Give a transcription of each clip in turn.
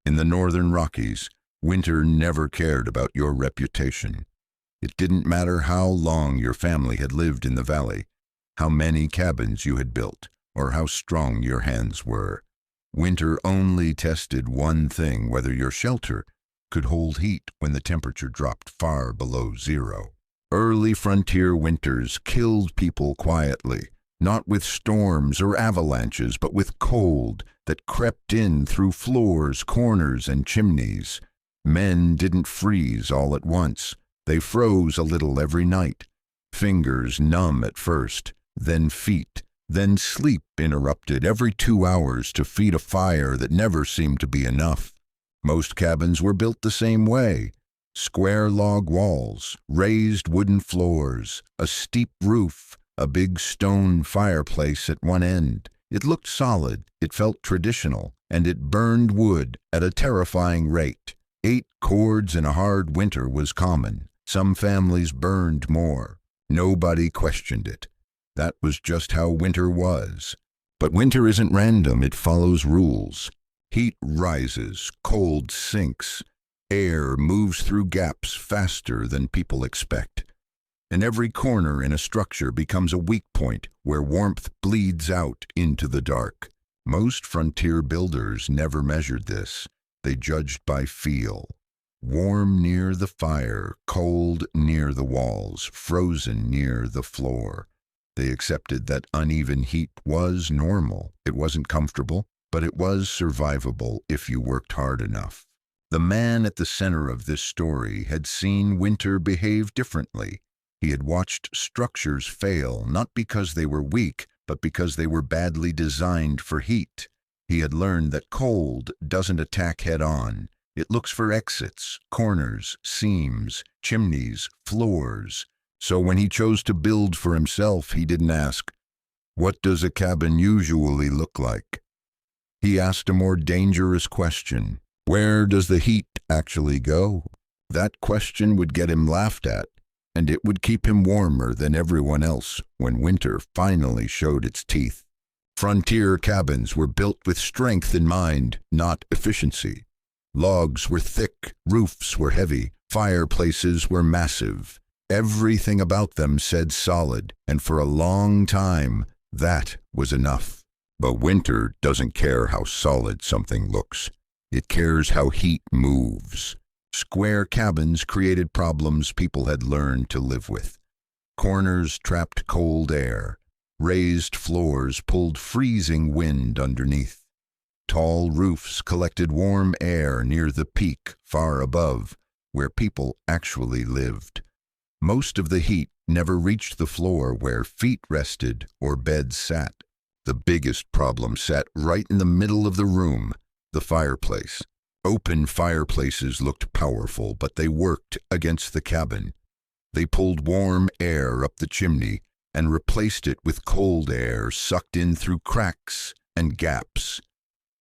In the northern Rockies, winter never cared about your reputation. It didn't matter how long your family had lived in the valley, how many cabins you had built, or how strong your hands were. Winter only tested one thing: whether your shelter could hold heat when the temperature dropped far below zero. Early frontier winters killed people quietly, not with storms or avalanches, but with cold that crept in through floors, corners, and chimneys. Men didn't freeze all at once. They froze a little every night. Fingers numb at first, then feet, then sleep interrupted every 2 hours to feed a fire that never seemed to be enough. Most cabins were built the same way: square log walls, raised wooden floors, a steep roof, a big stone fireplace at one end. It looked solid, it felt traditional, and it burned wood at a terrifying rate. 8 cords in a hard winter was common. Some families burned more. Nobody questioned it. That was just how winter was. But winter isn't random, it follows rules. Heat rises, cold sinks, air moves through gaps faster than people expect. And every corner in a structure becomes a weak point where warmth bleeds out into the dark. Most frontier builders never measured this. They judged by feel. Warm near the fire, cold near the walls, frozen near the floor. They accepted that uneven heat was normal. It wasn't comfortable, but it was survivable if you worked hard enough. The man at the center of this story had seen winter behave differently. He had watched structures fail, not because they were weak, but because they were badly designed for heat. He had learned that cold doesn't attack head-on. It looks for exits, corners, seams, chimneys, floors. So when he chose to build for himself, he didn't ask, "What does a cabin usually look like?" He asked a more dangerous question: "Where does the heat actually go?" That question would get him laughed at, and it would keep him warmer than everyone else when winter finally showed its teeth. Frontier cabins were built with strength in mind, not efficiency. Logs were thick, roofs were heavy, fireplaces were massive. Everything about them said solid, and for a long time, that was enough. But winter doesn't care how solid something looks. It cares how heat moves. Square cabins created problems people had learned to live with. Corners trapped cold air. Raised floors pulled freezing wind underneath. Tall roofs collected warm air near the peak far above, where people actually lived. Most of the heat never reached the floor where feet rested or beds sat. The biggest problem sat right in the middle of the room: the fireplace. Open fireplaces looked powerful, but they worked against the cabin. They pulled warm air up the chimney and replaced it with cold air sucked in through cracks and gaps.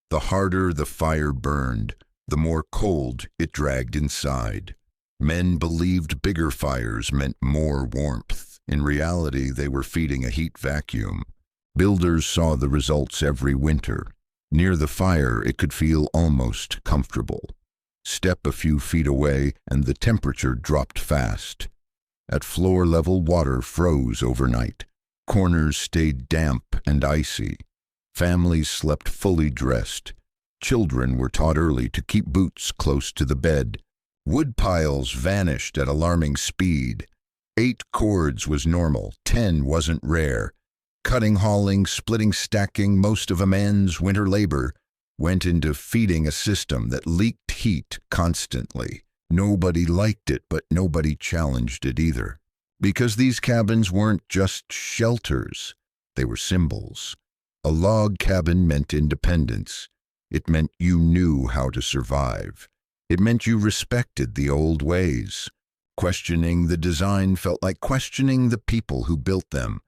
The harder the fire burned, the more cold it dragged inside. Men believed bigger fires meant more warmth. In reality, they were feeding a heat vacuum. Builders saw the results every winter. Near the fire, it could feel almost comfortable. Step a few feet away, and the temperature dropped fast. At floor level, water froze overnight. Corners stayed damp and icy. Families slept fully dressed. Children were taught early to keep boots close to the bed. Wood piles vanished at alarming speed. 8 cords was normal, 10 wasn't rare. Cutting, hauling, splitting, stacking, most of a man's winter labor went into feeding a system that leaked heat constantly. Nobody liked it, but nobody challenged it either. Because these cabins weren't just shelters, they were symbols. A log cabin meant independence. It meant you knew how to survive. It meant you respected the old ways. Questioning the design felt like questioning the people who built them.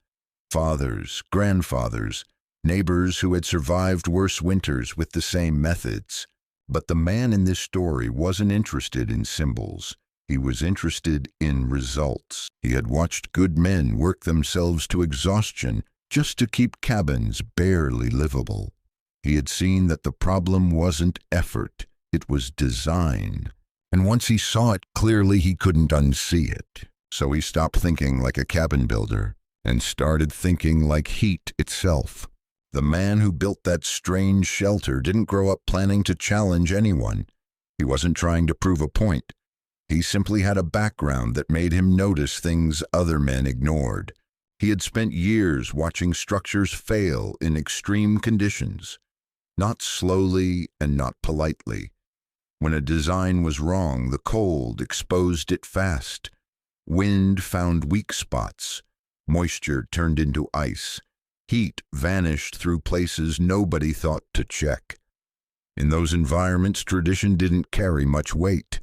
Fathers, grandfathers, neighbors who had survived worse winters with the same methods. But the man in this story wasn't interested in symbols. He was interested in results. He had watched good men work themselves to exhaustion just to keep cabins barely livable. He had seen that the problem wasn't effort, It was design. And once he saw it clearly, he couldn't unsee it. So he stopped thinking like a cabin builder and started thinking like heat itself. The man who built that strange shelter didn't grow up planning to challenge anyone. He wasn't trying to prove a point. He simply had a background that made him notice things other men ignored. He had spent years watching structures fail in extreme conditions, not slowly and not politely. When a design was wrong, the cold exposed it fast. Wind found weak spots. Moisture turned into ice. Heat vanished through places nobody thought to check. In those environments, tradition didn't carry much weight.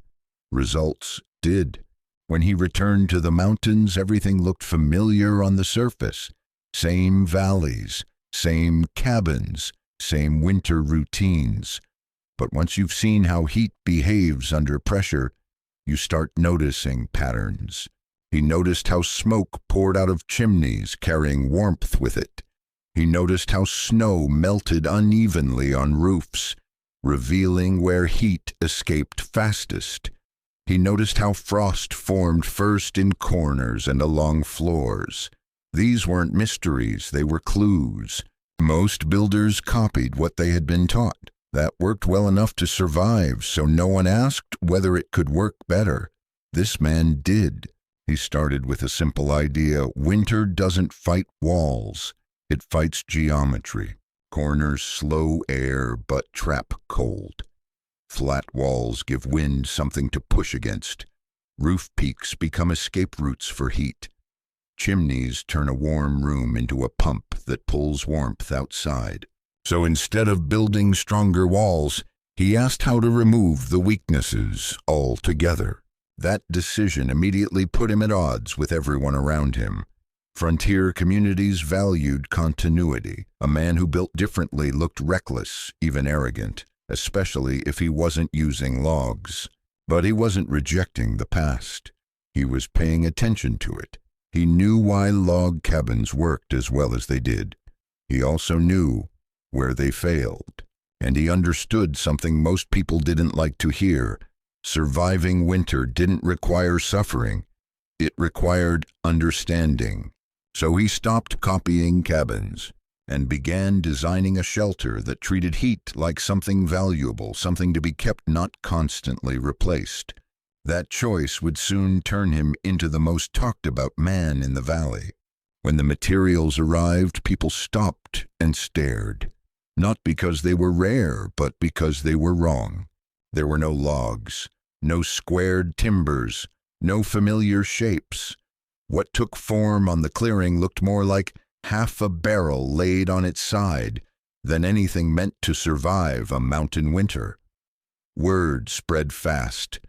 Results did. When he returned to the mountains, everything looked familiar on the surface. Same valleys, same cabins, same winter routines. But once you've seen how heat behaves under pressure, you start noticing patterns. He noticed how smoke poured out of chimneys, carrying warmth with it. He noticed how snow melted unevenly on roofs, revealing where heat escaped fastest. He noticed how frost formed first in corners and along floors. These weren't mysteries, they were clues. Most builders copied what they had been taught. That worked well enough to survive, so no one asked whether it could work better. This man did. He started with a simple idea. Winter doesn't fight walls. It fights geometry. Corners slow air but trap cold. Flat walls give wind something to push against. Roof peaks become escape routes for heat. Chimneys turn a warm room into a pump that pulls warmth outside. So instead of building stronger walls, he asked how to remove the weaknesses altogether. That decision immediately put him at odds with everyone around him. Frontier communities valued continuity. A man who built differently looked reckless, even arrogant, especially if he wasn't using logs. But he wasn't rejecting the past. He was paying attention to it. He knew why log cabins worked as well as they did. He also knew where they failed. And he understood something most people didn't like to hear. Surviving winter didn't require suffering. It required understanding. So he stopped copying cabins and began designing a shelter that treated heat like something valuable, something to be kept, not constantly replaced. That choice would soon turn him into the most talked about man in the valley. When the materials arrived, people stopped and stared. Not because they were rare, but because they were wrong. There were no logs, no squared timbers, no familiar shapes. What took form on the clearing looked more like half a barrel laid on its side than anything meant to survive a mountain winter. Word spread fast.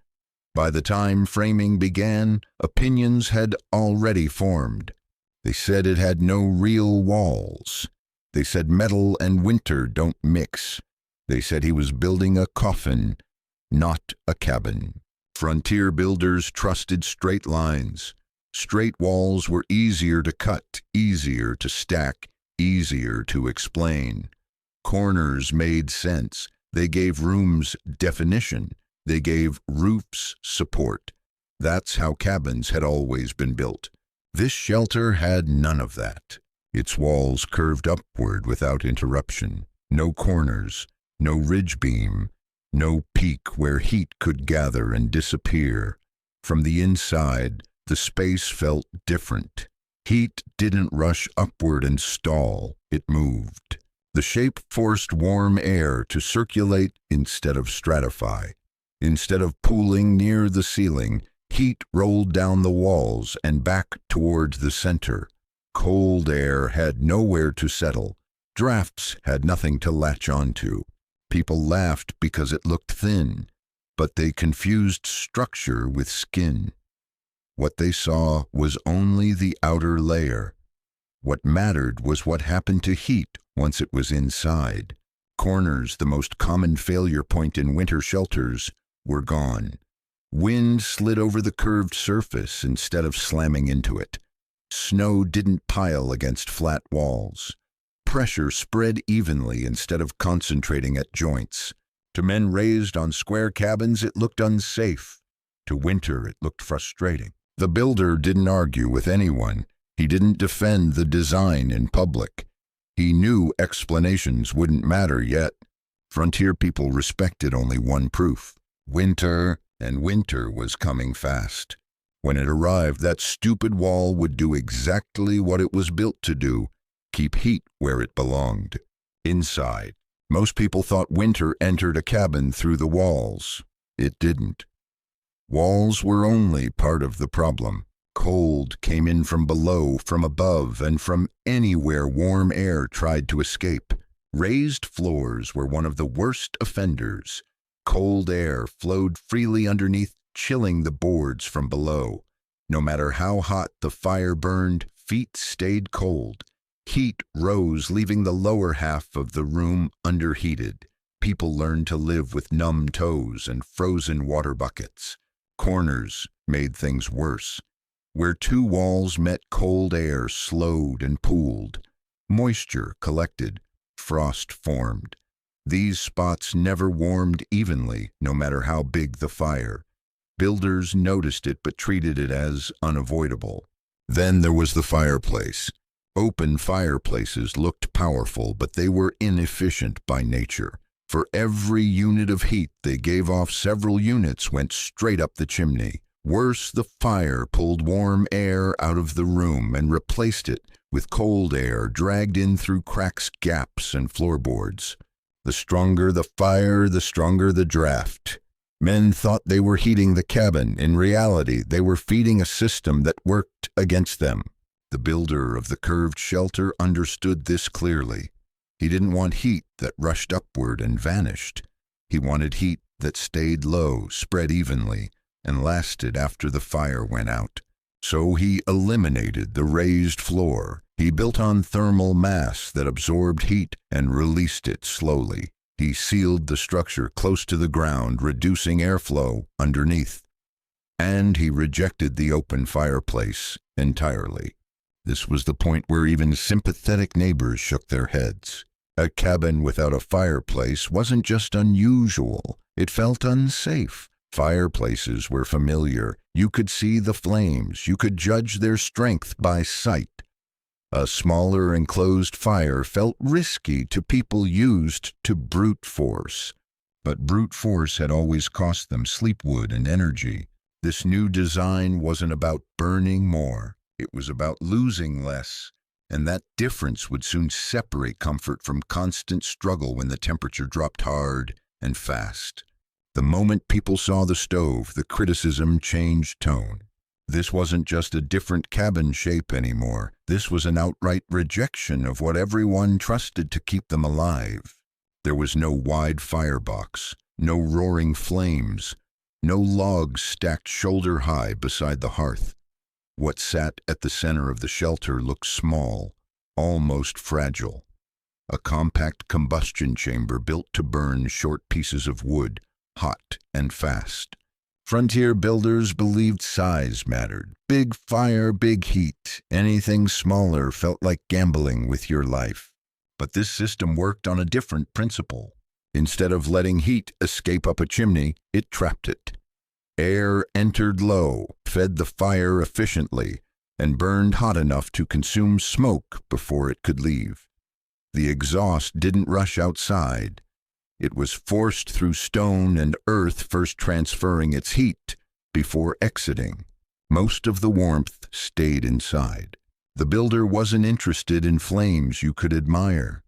By the time framing began, opinions had already formed. They said it had no real walls. They said metal and winter don't mix. They said he was building a coffin, not a cabin. Frontier builders trusted straight lines. Straight walls were easier to cut, easier to stack, easier to explain. Corners made sense. They gave rooms definition. They gave roofs support. That's how cabins had always been built. This shelter had none of that. Its walls curved upward without interruption. No corners, no ridge beam, no peak where heat could gather and disappear. From the inside, the space felt different. Heat didn't rush upward and stall. It moved. The shape forced warm air to circulate instead of stratify. Instead of pooling near the ceiling, heat rolled down the walls and back towards the center. Cold air had nowhere to settle. Drafts had nothing to latch onto. People laughed because it looked thin, but they confused structure with skin. What they saw was only the outer layer. What mattered was what happened to heat once it was inside. Corners, the most common failure point in winter shelters, were gone. Wind slid over the curved surface instead of slamming into it. Snow didn't pile against flat walls. Pressure spread evenly instead of concentrating at joints. To men raised on square cabins, it looked unsafe. To Winter, it looked frustrating. The builder didn't argue with anyone. He didn't defend the design in public. He knew explanations wouldn't matter yet. Frontier people respected only one proof: winter, and winter was coming fast. When it arrived, that stupid wall would do exactly what it was built to do: keep heat where it belonged, inside. Most people thought winter entered a cabin through the walls. It didn't. Walls were only part of the problem. Cold came in from below, from above, and from anywhere warm air tried to escape. Raised floors were one of the worst offenders. Cold air flowed freely underneath, chilling the boards from below. No matter how hot the fire burned, feet stayed cold. Heat rose, leaving the lower half of the room underheated. People learned to live with numb toes and frozen water buckets. Corners made things worse. Where two walls met, cold air slowed and pooled. Moisture collected. Frost formed. These spots never warmed evenly, no matter how big the fire. Builders noticed it but treated it as unavoidable. Then there was the fireplace. Open fireplaces looked powerful, but they were inefficient by nature. For every unit of heat they gave off, several units went straight up the chimney. Worse, the fire pulled warm air out of the room and replaced it with cold air dragged in through cracks, gaps, and floorboards. The stronger the fire, the stronger the draft. Men thought they were heating the cabin. In reality, they were feeding a system that worked against them. The builder of the curved shelter understood this clearly. He didn't want heat that rushed upward and vanished. He wanted heat that stayed low, spread evenly, and lasted after the fire went out. So he eliminated the raised floor. He built on thermal mass that absorbed heat and released it slowly. He sealed the structure close to the ground, reducing airflow underneath. And he rejected the open fireplace entirely. This was the point where even sympathetic neighbors shook their heads. A cabin without a fireplace wasn't just unusual, it felt unsafe. Fireplaces were familiar. You could see the flames. You could judge their strength by sight. A smaller enclosed fire felt risky to people used to brute force. But brute force had always cost them sleepwood and energy. This new design wasn't about burning more. It was about losing less. And that difference would soon separate comfort from constant struggle when the temperature dropped hard and fast. The moment people saw the stove, the criticism changed tone. This wasn't just a different cabin shape anymore. This was an outright rejection of what everyone trusted to keep them alive. There was no wide firebox, no roaring flames, no logs stacked shoulder high beside the hearth. What sat at the center of the shelter looked small, almost fragile. A compact combustion chamber built to burn short pieces of wood, hot and fast. Frontier builders believed size mattered. Big fire, big heat. Anything smaller felt like gambling with your life. But this system worked on a different principle. Instead of letting heat escape up a chimney, it trapped it. Air entered low, fed the fire efficiently, and burned hot enough to consume smoke before it could leave. The exhaust didn't rush outside. It was forced through stone and earth, first transferring its heat before exiting. Most of the warmth stayed inside. The builder wasn't interested in flames you could admire.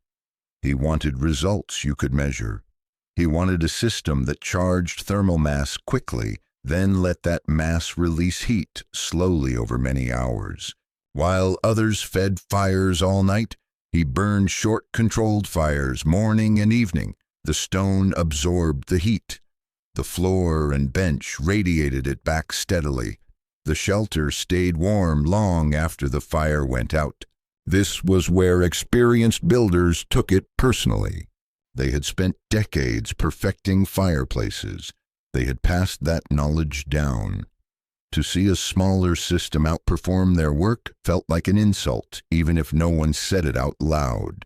He wanted results you could measure. He wanted a system that charged thermal mass quickly, then let that mass release heat slowly over many hours. While others fed fires all night, he burned short, controlled fires morning and evening. The stone absorbed the heat. The floor and bench radiated it back steadily. The shelter stayed warm long after the fire went out. This was where experienced builders took it personally. They had spent decades perfecting fireplaces. They had passed that knowledge down. To see a smaller system outperform their work felt like an insult, even if no one said it out loud.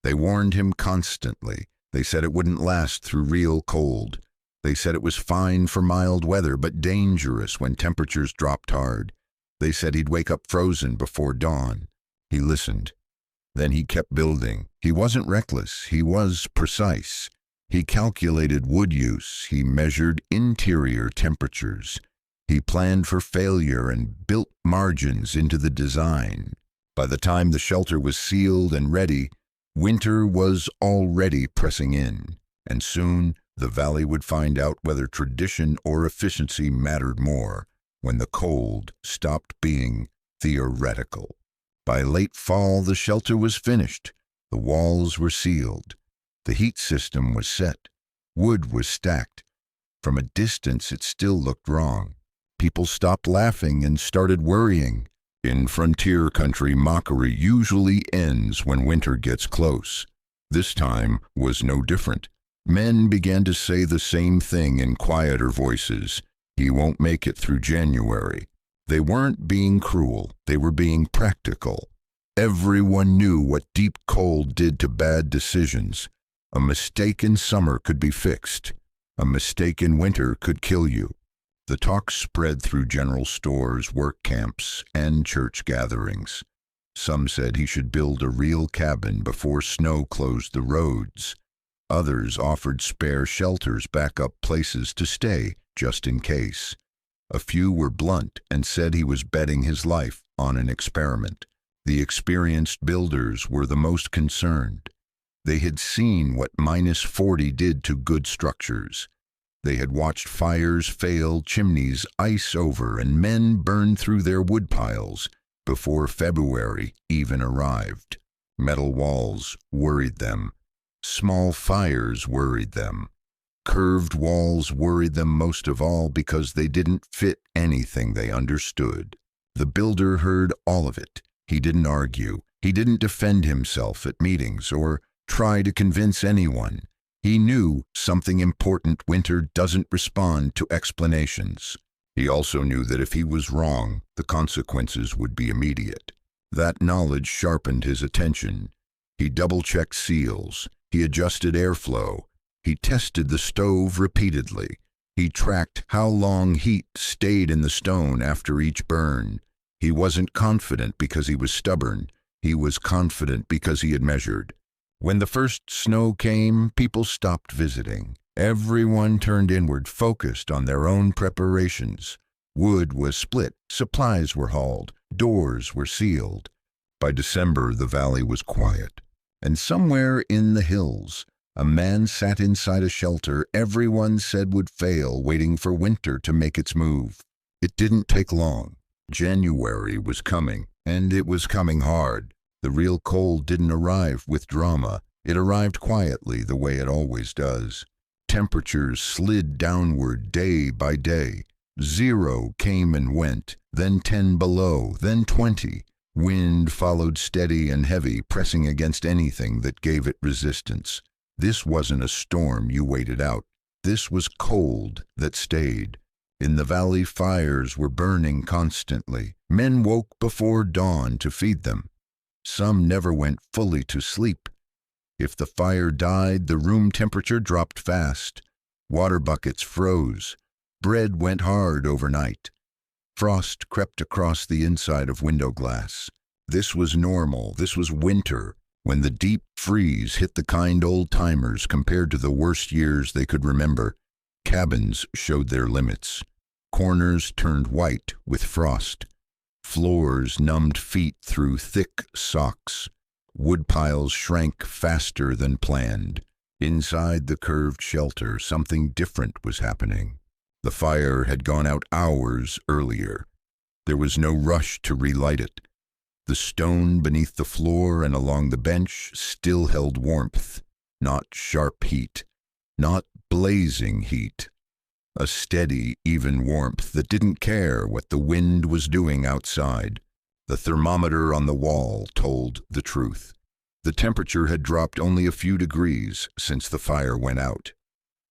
They warned him constantly. They said it wouldn't last through real cold. They said it was fine for mild weather, but dangerous when temperatures dropped hard. They said he'd wake up frozen before dawn. He listened. Then he kept building. He wasn't reckless. He was precise. He calculated wood use. He measured interior temperatures. He planned for failure and built margins into the design. By the time the shelter was sealed and ready, winter was already pressing in, and soon the valley would find out whether tradition or efficiency mattered more, when the cold stopped being theoretical. By late fall, the shelter was finished. The walls were sealed. The heat system was set. Wood was stacked. From a distance, it still looked wrong. People stopped laughing and started worrying. In frontier country, mockery usually ends when winter gets close. This time was no different. Men began to say the same thing in quieter voices. He won't make it through January. They weren't being cruel. They were being practical. Everyone knew what deep cold did to bad decisions. A mistake in summer could be fixed. A mistake in winter could kill you. The talk spread through general stores, work camps, and church gatherings. Some said he should build a real cabin before snow closed the roads. Others offered spare shelters, backup places to stay, just in case. A few were blunt and said he was betting his life on an experiment. The experienced builders were the most concerned. They had seen what -40 did to good structures. They had watched fires fail, chimneys ice over, and men burn through their woodpiles before February even arrived. Metal walls worried them. Small fires worried them. Curved walls worried them most of all because they didn't fit anything they understood. The builder heard all of it. He didn't argue. He didn't defend himself at meetings or try to convince anyone. He knew something important: winter doesn't respond to explanations. He also knew that if he was wrong, the consequences would be immediate. That knowledge sharpened his attention. He double-checked seals. He adjusted airflow. He tested the stove repeatedly. He tracked how long heat stayed in the stone after each burn. He wasn't confident because he was stubborn. He was confident because he had measured. When the first snow came, people stopped visiting. Everyone turned inward, focused on their own preparations. Wood was split, supplies were hauled, doors were sealed. By December, the valley was quiet. And somewhere in the hills, a man sat inside a shelter everyone said would fail, waiting for winter to make its move. It didn't take long. January was coming, and it was coming hard. The real cold didn't arrive with drama. It arrived quietly, the way it always does. Temperatures slid downward day by day. 0 came and went, then 10 below, then 20. Wind followed steady and heavy, pressing against anything that gave it resistance. This wasn't a storm you waited out. This was cold that stayed. In the valley, fires were burning constantly. Men woke before dawn to feed them. Some never went fully to sleep. If the fire died, the room temperature dropped fast. Water buckets froze. Bread went hard overnight. Frost crept across the inside of window glass. This was normal. This was winter, when the deep freeze hit the kind old-timers compared to the worst years they could remember. Cabins showed their limits. Corners turned white with frost. Floors numbed feet through thick socks. Woodpiles shrank faster than planned. Inside the curved shelter, something different was happening. The fire had gone out hours earlier. There was no rush to relight it. The stone beneath the floor and along the bench still held warmth, not sharp heat, not blazing heat. A steady, even warmth that didn't care what the wind was doing outside. The thermometer on the wall told the truth. The temperature had dropped only a few degrees since the fire went out.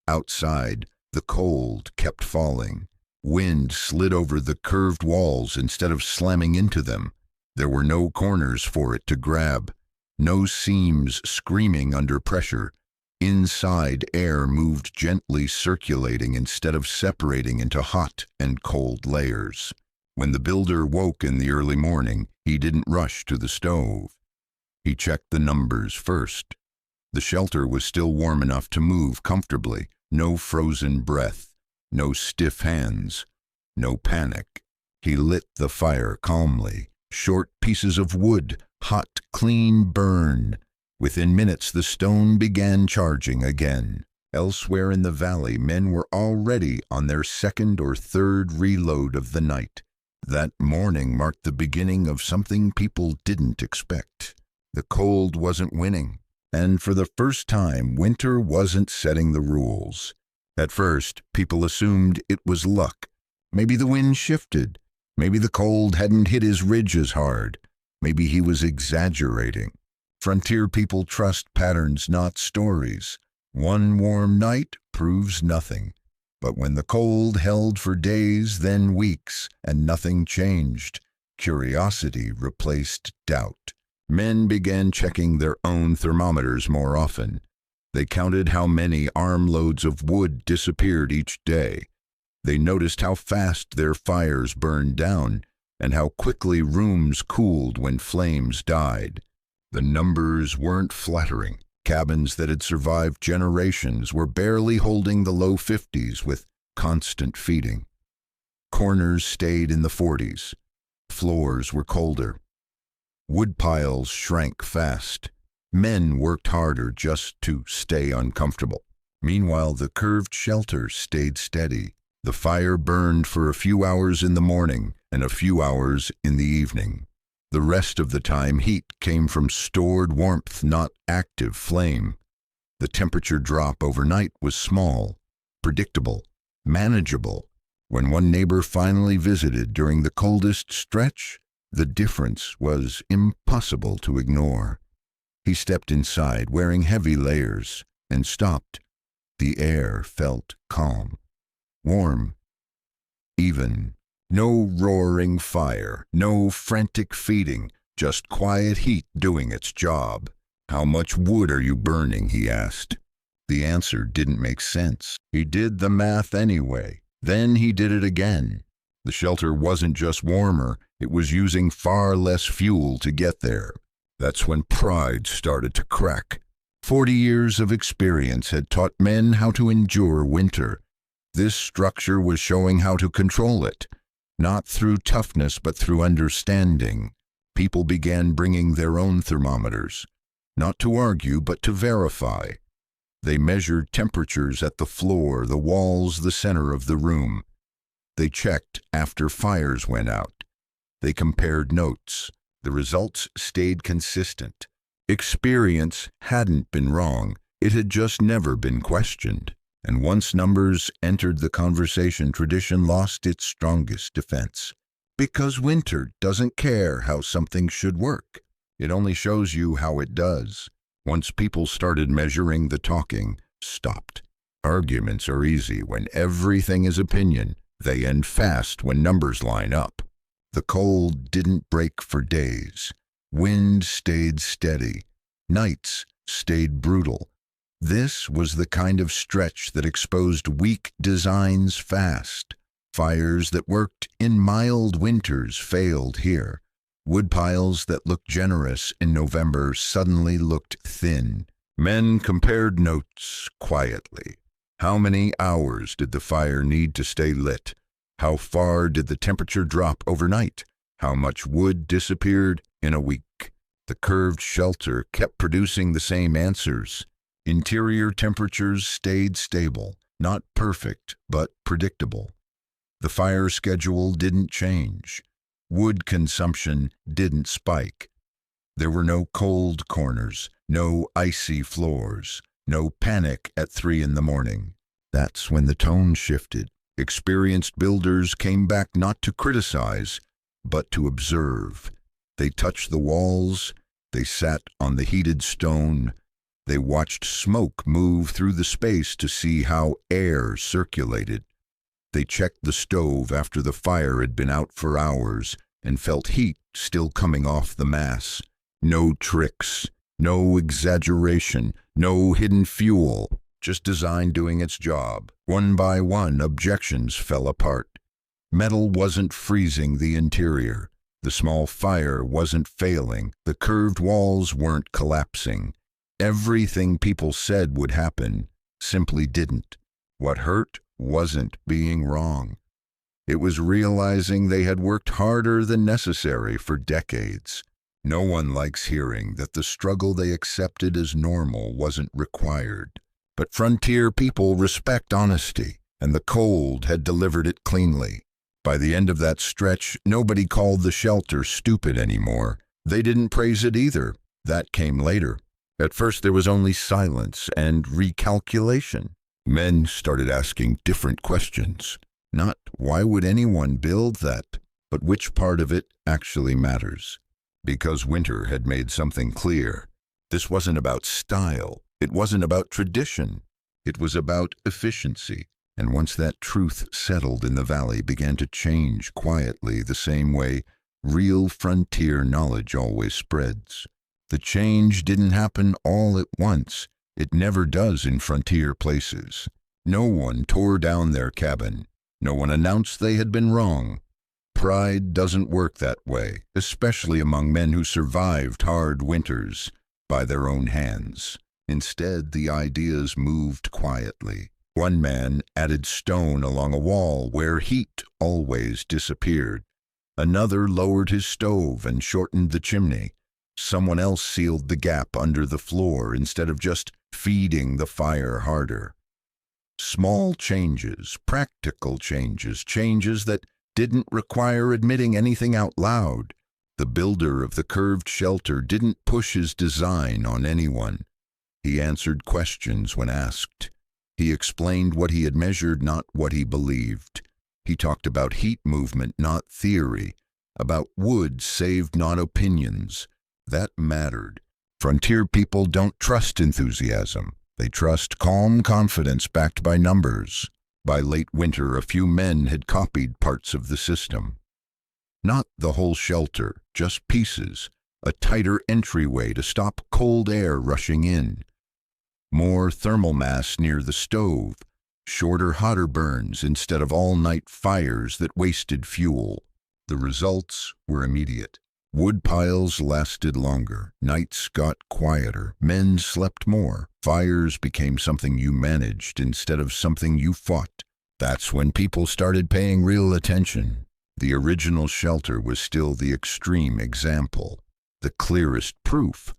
Outside, the cold kept falling. Wind slid over the curved walls instead of slamming into them. There were no corners for it to grab, no seams screaming under pressure. Inside, air moved gently, circulating instead of separating into hot and cold layers. When the builder woke in the early morning, he didn't rush to the stove. He checked the numbers first. The shelter was still warm enough to move comfortably. No frozen breath, no stiff hands, no panic. He lit the fire calmly. Short pieces of wood, hot, clean burn. Within minutes, the stone began charging again. Elsewhere in the valley, men were already on their second or third reload of the night. That morning marked the beginning of something people didn't expect. The cold wasn't winning, and for the first time, winter wasn't setting the rules. At first, people assumed it was luck. Maybe the wind shifted. Maybe the cold hadn't hit his ridge as hard. Maybe he was exaggerating. Frontier people trust patterns, not stories. One warm night proves nothing. But when the cold held for days, then weeks, and nothing changed, curiosity replaced doubt. Men began checking their own thermometers more often. They counted how many armloads of wood disappeared each day. They noticed how fast their fires burned down and how quickly rooms cooled when flames died. The numbers weren't flattering. Cabins that had survived generations were barely holding the low 50s with constant feeding. Corners stayed in the 40s. Floors were colder. Wood piles shrank fast. Men worked harder just to stay uncomfortable. Meanwhile, the curved shelter stayed steady. The fire burned for a few hours in the morning and a few hours in the evening. The rest of the time, heat came from stored warmth, not active flame. The temperature drop overnight was small, predictable, manageable. When one neighbor finally visited during the coldest stretch, the difference was impossible to ignore. He stepped inside, wearing heavy layers, and stopped. The air felt calm, warm, even. No roaring fire, no frantic feeding, just quiet heat doing its job. "How much wood are you burning?" he asked. The answer didn't make sense. He did the math anyway. Then he did it again. The shelter wasn't just warmer, it was using far less fuel to get there. That's when pride started to crack. 40 years of experience had taught men how to endure winter. This structure was showing how to control it. Not through toughness, but through understanding. People began bringing their own thermometers, not to argue, but to verify. They measured temperatures at the floor, the walls, the center of the room. They checked after fires went out. They compared notes. The results stayed consistent. Experience hadn't been wrong. It had just never been questioned. And once numbers entered the conversation, tradition lost its strongest defense. Because winter doesn't care how something should work. It only shows you how it does. Once people started measuring, the talking stopped. Arguments are easy when everything is opinion. They end fast when numbers line up. The cold didn't break for days. Wind stayed steady. Nights stayed brutal. This was the kind of stretch that exposed weak designs fast. Fires that worked in mild winters failed here. Wood piles that looked generous in November suddenly looked thin. Men compared notes quietly. How many hours did the fire need to stay lit? How far did the temperature drop overnight? How much wood disappeared in a week? The curved shelter kept producing the same answers. Interior temperatures stayed stable, not perfect, but predictable. The fire schedule didn't change. Wood consumption didn't spike. There were no cold corners, no icy floors, no panic at 3 a.m. That's when the tone shifted. Experienced builders came back not to criticize, but to observe. They touched the walls, they sat on the heated stone, they watched smoke move through the space to see how air circulated. They checked the stove after the fire had been out for hours and felt heat still coming off the mass. No tricks, No exaggeration, no hidden fuel, just design doing its job. One by one, objections fell apart. Metal wasn't freezing the interior. The small fire wasn't failing. The curved walls weren't collapsing. Everything people said would happen simply didn't. What hurt wasn't being wrong. It was realizing they had worked harder than necessary for decades. No one likes hearing that the struggle they accepted as normal wasn't required. But frontier people respect honesty, and the cold had delivered it cleanly. By the end of that stretch, nobody called the shelter stupid anymore. They didn't praise it either. That came later. At first there was only silence and recalculation. Men started asking different questions. Not why would anyone build that, but which part of it actually matters. Because winter had made something clear. This wasn't about style. It wasn't about tradition. It was about efficiency. And once that truth settled in the valley, began to change quietly the same way real frontier knowledge always spreads. The change didn't happen all at once. It never does in frontier places. No one tore down their cabin. No one announced they had been wrong. Pride doesn't work that way, especially among men who survived hard winters by their own hands. Instead, the ideas moved quietly. One man added stone along a wall where heat always disappeared. Another lowered his stove and shortened the chimney. Someone else sealed the gap under the floor instead of just feeding the fire harder. Small changes, practical changes, changes that didn't require admitting anything out loud. The builder of the curved shelter didn't push his design on anyone. He answered questions when asked. He explained what he had measured, not what he believed. He talked about heat movement, not theory. About wood saved, not opinions. That mattered. Frontier people don't trust enthusiasm. They trust calm confidence backed by numbers. By late winter, a few men had copied parts of the system. Not the whole shelter, just pieces. A tighter entryway to stop cold air rushing in. More thermal mass near the stove. Shorter, hotter burns instead of all-night fires that wasted fuel. The results were immediate. Wood piles lasted longer. Nights got quieter. Men slept more. Fires became something you managed instead of something you fought. That's when people started paying real attention. The original shelter was still the extreme example, the clearest proof.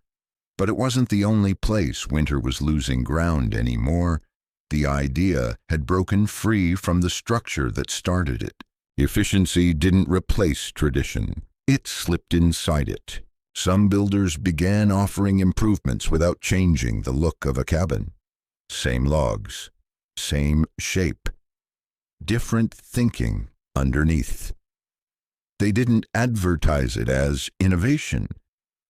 But it wasn't the only place winter was losing ground anymore. The idea had broken free from the structure that started it. Efficiency didn't replace tradition. It slipped inside it. Some builders began offering improvements without changing the look of a cabin. Same logs, same shape, different thinking underneath. They didn't advertise it as innovation.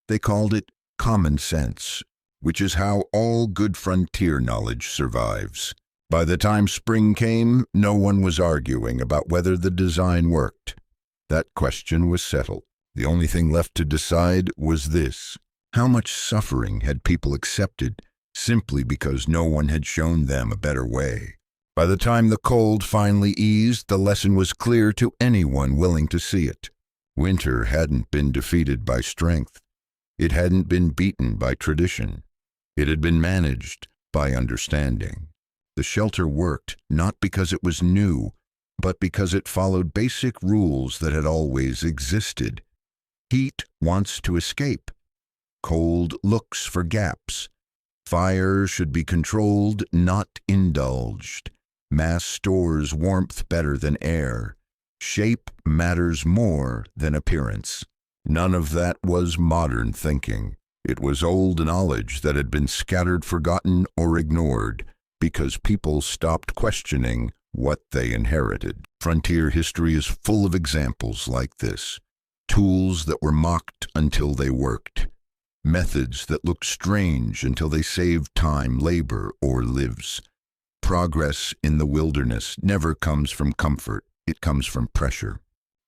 They called it common sense, which is how all good frontier knowledge survives. By the time spring came, no one was arguing about whether the design worked. That question was settled. The only thing left to decide was this: how much suffering had people accepted simply because no one had shown them a better way? By the time the cold finally eased, the lesson was clear to anyone willing to see it. Winter hadn't been defeated by strength. It hadn't been beaten by tradition. It had been managed by understanding. The shelter worked not because it was new, but because it followed basic rules that had always existed. Heat wants to escape. Cold looks for gaps. Fire should be controlled, not indulged. Mass stores warmth better than air. Shape matters more than appearance. None of that was modern thinking. It was old knowledge that had been scattered, forgotten, or ignored because people stopped questioning what they inherited. Frontier history is full of examples like this. Tools that were mocked until they worked. Methods that looked strange until they saved time, labor, or lives. Progress in the wilderness never comes from comfort. It comes from pressure.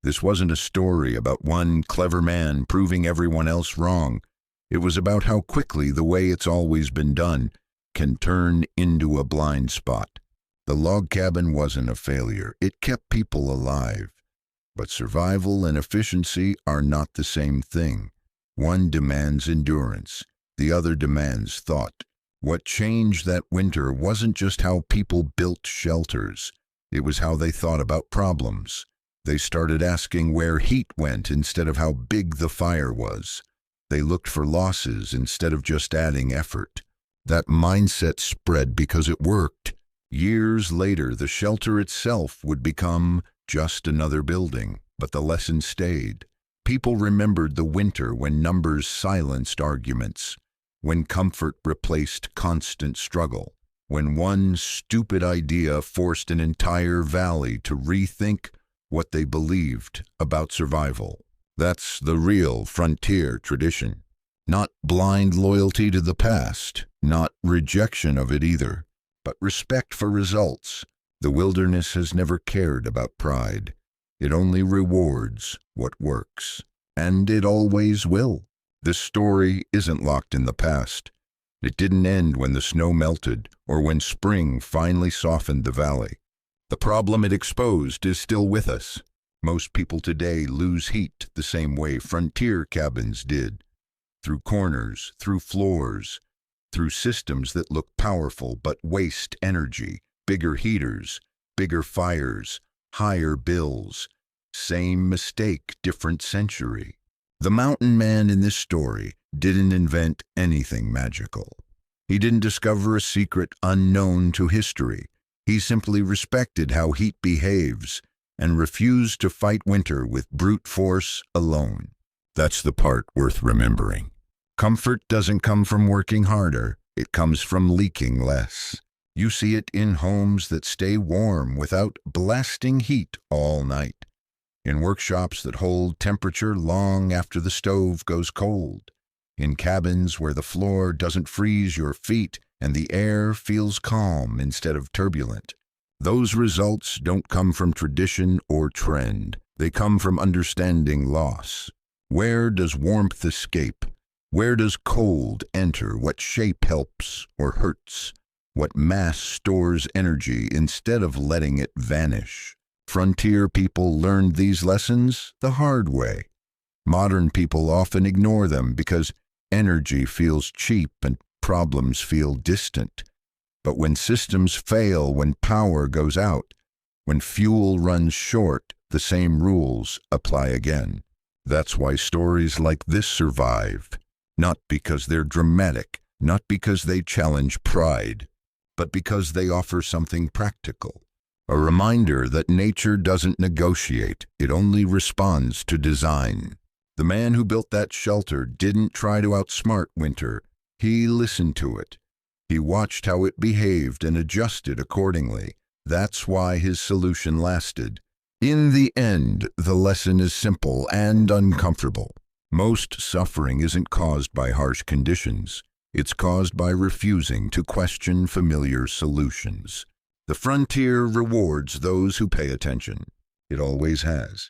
This wasn't a story about one clever man proving everyone else wrong. It was about how quickly the way it's always been done can turn into a blind spot. The log cabin wasn't a failure. It kept people alive. But survival and efficiency are not the same thing. One demands endurance. The other demands thought. What changed that winter wasn't just how people built shelters. It was how they thought about problems. They started asking where heat went instead of how big the fire was. They looked for losses instead of just adding effort. That mindset spread because it worked. Years later, the shelter itself would become just another building, but the lesson stayed. People remembered the winter when numbers silenced arguments, when comfort replaced constant struggle, when one stupid idea forced an entire valley to rethink what they believed about survival. That's the real frontier tradition. Not blind loyalty to the past, not rejection of it either, but respect for results. The wilderness has never cared about pride. It only rewards what works. And it always will. This story isn't locked in the past. It didn't end when the snow melted or when spring finally softened the valley. The problem it exposed is still with us. Most people today lose heat the same way frontier cabins did. Through corners, through floors, through systems that look powerful but waste energy, bigger heaters, bigger fires, higher bills. Same mistake, different century. The mountain man in this story didn't invent anything magical. He didn't discover a secret unknown to history. He simply respected how heat behaves and refused to fight winter with brute force alone. That's the part worth remembering. Comfort doesn't come from working harder. It comes from leaking less. You see it in homes that stay warm without blasting heat all night, in workshops that hold temperature long after the stove goes cold, in cabins where the floor doesn't freeze your feet and the air feels calm instead of turbulent. Those results don't come from tradition or trend. They come from understanding loss. Where does warmth escape? Where does cold enter? What shape helps or hurts? What mass stores energy instead of letting it vanish? Frontier people learned these lessons the hard way. Modern people often ignore them because energy feels cheap and problems feel distant. But when systems fail, when power goes out, when fuel runs short, the same rules apply again. That's why stories like this survive. Not because they're dramatic, not because they challenge pride, but because they offer something practical. A reminder that nature doesn't negotiate, it only responds to design. The man who built that shelter didn't try to outsmart winter. He listened to it. He watched how it behaved and adjusted accordingly. That's why his solution lasted. In the end, the lesson is simple and uncomfortable. Most suffering isn't caused by harsh conditions. It's caused by refusing to question familiar solutions. The frontier rewards those who pay attention. It always has.